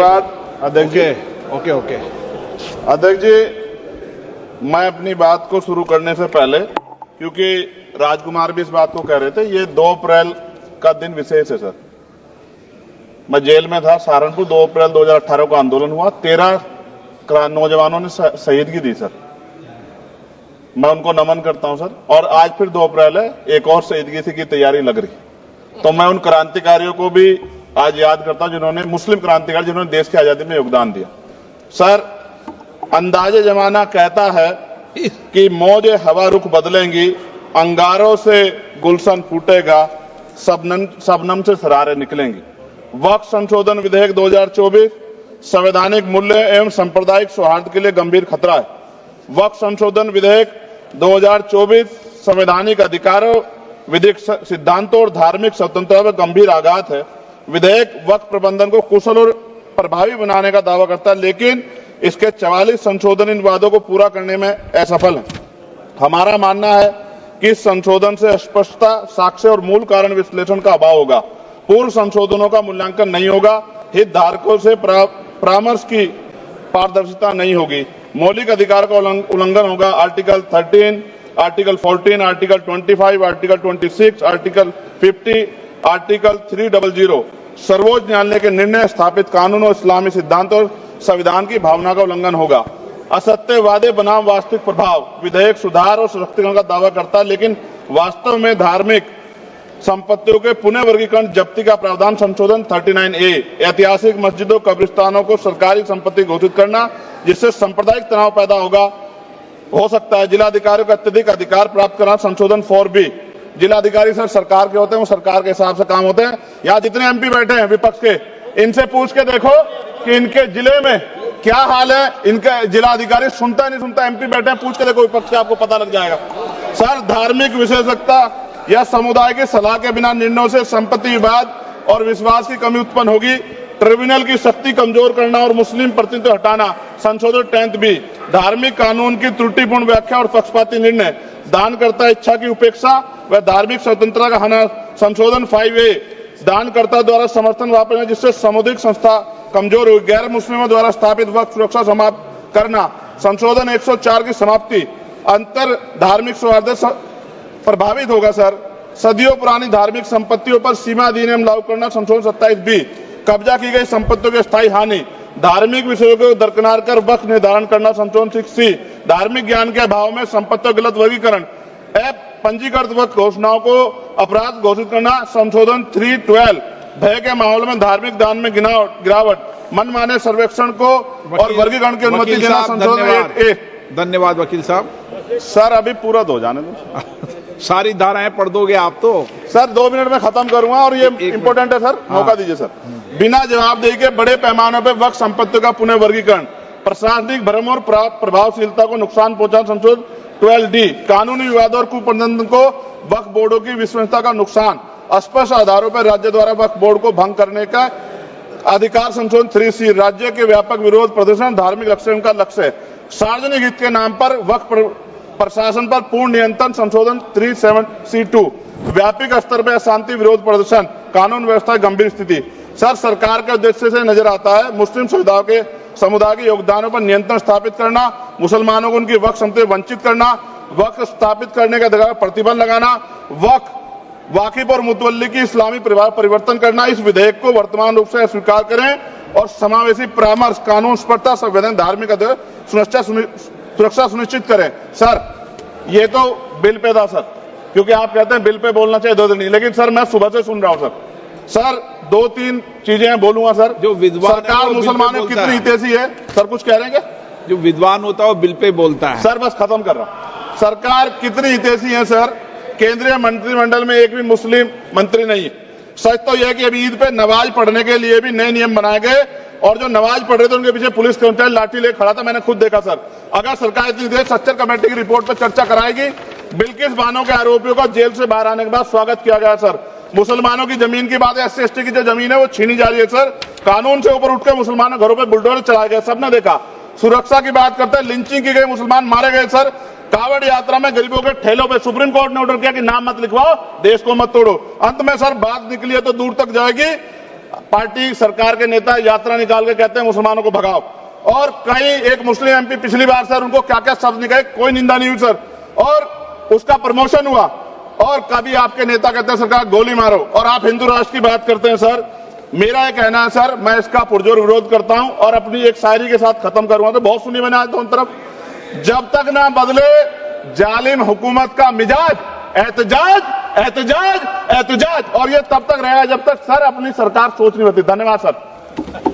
धन्यवाद अध्यक्ष जी। ओके। अध्यक्ष जी, मैं अपनी बात को शुरू करने से पहले, क्योंकि राजकुमार भी इस बात को कह रहे थे, ये 2 अप्रैल का दिन विशेष है सर। मैं जेल में था सहारनपुर, 2 अप्रैल 2018 को आंदोलन हुआ, 13 नौजवानों ने शहीदगी दी सर। मैं उनको नमन करता हूं सर। और आज फिर 2 अप्रैल है, एक और शहीदगी की तैयारी लग रही। तो मैं उन क्रांतिकारियों को भी आज याद करता हूं जिन्होंने, मुस्लिम क्रांतिकारी जिन्होंने देश की आजादी में योगदान दिया। सर, अंदाजे जमाना कहता है कि मौजे हवा रुख बदलेंगी, अंगारों से गुलशन फूटेगा, शबनम से सरारे निकलेंगी। वक्फ संशोधन विधेयक 2024 संवैधानिक मूल्य एवं सांप्रदायिक सौहार्द के लिए गंभीर खतरा है। वक्फ संशोधन विधेयक 2024 संवैधानिक अधिकारों, विधिक सिद्धांतों और धार्मिक स्वतंत्रता पर गंभीर आघात है। विधेयक वक्फ प्रबंधन को कुशल और प्रभावी बनाने का दावा करता है, लेकिन इसके 44 संशोधन इन वादों को पूरा करने में असफल है। हमारा मानना है कि इस संशोधन से स्पष्टता, साक्ष्य और मूल कारण विश्लेषण का अभाव होगा। पूर्व संशोधनों का मूल्यांकन नहीं होगा, हितधारकों से परामर्श की पारदर्शिता नहीं होगी, मौलिक अधिकार का उल्लंघन होगा। Article 13, article 14, article 25, article 26, article 50, article 300 सर्वोच्च न्यायालय के निर्णय, स्थापित कानून और इस्लामी सिद्धांत और संविधान की भावना का उल्लंघन होगा। असत्य वादे बनाम वास्तविक प्रभाव, विधेयक सुधार और सशक्तिकरण का दावा करता है, लेकिन वास्तव में धार्मिक संपत्तियों के पुनः वर्गीकरण, जब्ती का प्रावधान संशोधन 39A, ऐतिहासिक मस्जिदों, कब्रिस्तानों को सरकारी संपत्ति घोषित करना, जिससे सांप्रदायिक तनाव पैदा हो सकता है। जिलाधिकारियों को अत्यधिक अधिकार प्राप्त करना, संशोधन 4B। जिलाधिकारी सर सरकार के होते हैं, वो सरकार के हिसाब से काम होते हैं। यहाँ जितने MP बैठे हैं विपक्ष के, इनसे पूछ के देखो कि इनके जिले में क्या हाल है। इनके जिलाधिकारी सुनता नहीं सुनता, MP बैठे हैं, पूछ के देखो विपक्ष से, आपको पता लग जाएगा। सर, धार्मिक विशेषज्ञता या समुदाय की सलाह के बिना निर्णयों से संपत्ति विवाद और विश्वास की कमी उत्पन्न होगी। ट्रिब्यूनल की शक्ति कमजोर करना और मुस्लिम प्रतिनिधित्व हटाना, संशोधन 10B। धार्मिक कानून की त्रुटिपूर्ण व्याख्या और पक्षपाती निर्णय, दानकर्ता इच्छा की उपेक्षा व धार्मिक स्वतंत्रता का हनन, संशोधन 5A। दानकर्ता द्वारा समर्थन वापस, जिससे सामुदायिक संस्था कमजोर हुई। गैर मुस्लिमों द्वारा स्थापित वक्फ सुरक्षा समाप्त करना, संशोधन 104 की समाप्ति। अंतर धार्मिक सौहार्द प्रभावित होगा सर। सदियों पुरानी धार्मिक संपत्तियों पर सीमा अधिनियम लागू करना, संशोधन 27B। कब्जा की गई संपत्तियों की स्थायी हानि, धार्मिक विषयों को दरकिनार कर वक्फ निर्धारण करना, संशोधन 6C। धार्मिक ज्ञान के अभाव में संपत्तियों गलत वर्गीकरण, पंजीकृत वक्फ घोषणाओं को अपराध घोषित करना, संशोधन 312। भय के माहौल में धार्मिक दान में गिरावट, मनमाने सर्वेक्षण को और वर्गीकरण की अनुमति देना, संशोधन 8A। धन्यवाद वकील साहब। सर, अभी पूरा दो जाने दो। सारी धाराएं पढ़ दोगे आप तो? सर, 2 मिनट में खत्म करूंगा और ये इंपॉर्टेंट है सर, मौका दीजिए सर। बिना जवाबदेही के बड़े पैमाने पर वक्फ संपत्तियों का पुनः वर्गीकरण, प्रशासनिक भ्रम और प्रभावशीलता को नुकसान पहुंचाना, संशोधन 12D। कानूनी विवादों और कुप्रबंधन को वक्फ बोर्डों की विश्वसनीयता का नुकसान, स्पष्ट आधारों पर राज्य द्वारा वक्फ बोर्ड को भंग करने का अधिकार, संशोधन 3C। राज्य के व्यापक विरोध प्रदर्शन, धार्मिक लक्ष्य का लक्ष्य, सार्वजनिक हित के नाम पर वक्फ प्रशासन पर पूर्ण नियंत्रण, संशोधन 37C2। व्यापक स्तर पर अशांति विरोध प्रदर्शन, कानून व्यवस्था गंभीर स्थिति। सर, सरकार के उद्देश्य से नजर आता है मुस्लिम समुदाय के योगदानों पर नियंत्रण स्थापित करना, मुसलमानों को उनकी वक्फ संपत्ति वंचित करना, वक्फ स्थापित करने का अधिकार प्रतिबंध लगाना, वाकिफ और मुतवल्ली की इस्लामी परिवर्तन करना। इस विधेयक को वर्तमान रूप से स्वीकार करें और समावेशी परामर्श, कानून स्पष्टता, संवैधानिक धार्मिक सुरक्षा सुनिश्चित करें। सर, ये तो बिल पे था सर, क्योंकि आप कहते हैं बिल पे बोलना चाहिए, 2 दिन नहीं, लेकिन सर मैं सुबह से सुन रहा हूं सर 2-3 चीजें बोलूंगा सर। जो विद्वान सरकार मुसलमानों की कितनी हितैषी है सर, कुछ कह रहे हैं क्या? जो विद्वान होता है वो बिल पे बोलता है। सर, बस खत्म कर रहा हूं। सरकार कितनी हितैषी है सर? केंद्रीय मंत्रिमंडल में एक भी मुस्लिम मंत्री नहीं है। सच तो यह है कि अभी ईद पे नमाज पढ़ने के लिए भी नए नियम बनाए गए, और जो नमाज पढ़ रहे थे उनके पीछे पुलिस कर्मचारी लाठी लेकर खड़ा था, मैंने खुद देखा सर। अगर सरकार इतनी देर सच्चर कमेटी की रिपोर्ट पर चर्चा कराएगी। बिल्किस बानो के आरोपियों का जेल से बाहर आने के बाद स्वागत किया गया सर। मुसलमानों की जमीन की बात है, SC/ST की जो जमीन है वो छीनी जा रही है सर। कानून से ऊपर उठकर मुसलमानों घरों पर बुलडोजर चलाए गए, सबने देखा। सुरक्षा की बात करते हैं, लिंचिंग की गई, मुसलमान मारे गए सर। कावड़ यात्रा में गरीबों के ठेलों पे सुप्रीम कोर्ट ने ऑर्डर किया कि नाम मत लिखवाओ, देश को मत तोड़ो। अंत में सर बात निकली है तो दूर तक जाएगी। पार्टी सरकार के नेता यात्रा निकाल के कहते हैं मुसलमानों को भगाओ, और कई एक मुस्लिम एमपी पिछली बार सर उनको क्या क्या शब्द निकले, कोई निंदा नहीं हुई सर, और उसका प्रमोशन हुआ। और कभी आपके नेता कहते हैं सरकार गोली मारो, और आप हिंदू राष्ट्र की बात करते हैं सर। मेरा यह कहना है सर, मैं इसका पुरजोर विरोध करता हूं और अपनी एक शायरी के साथ खत्म करूंगा। तो बहुत सुनी मैंने आज दोनों तरफ, जब तक ना बदले जालिम हुकूमत का मिजाज, एहतजाज एहतजाज एहतजाज, और ये तब तक रहेगा जब तक सर अपनी सरकार सोच नहीं होती। धन्यवाद सर।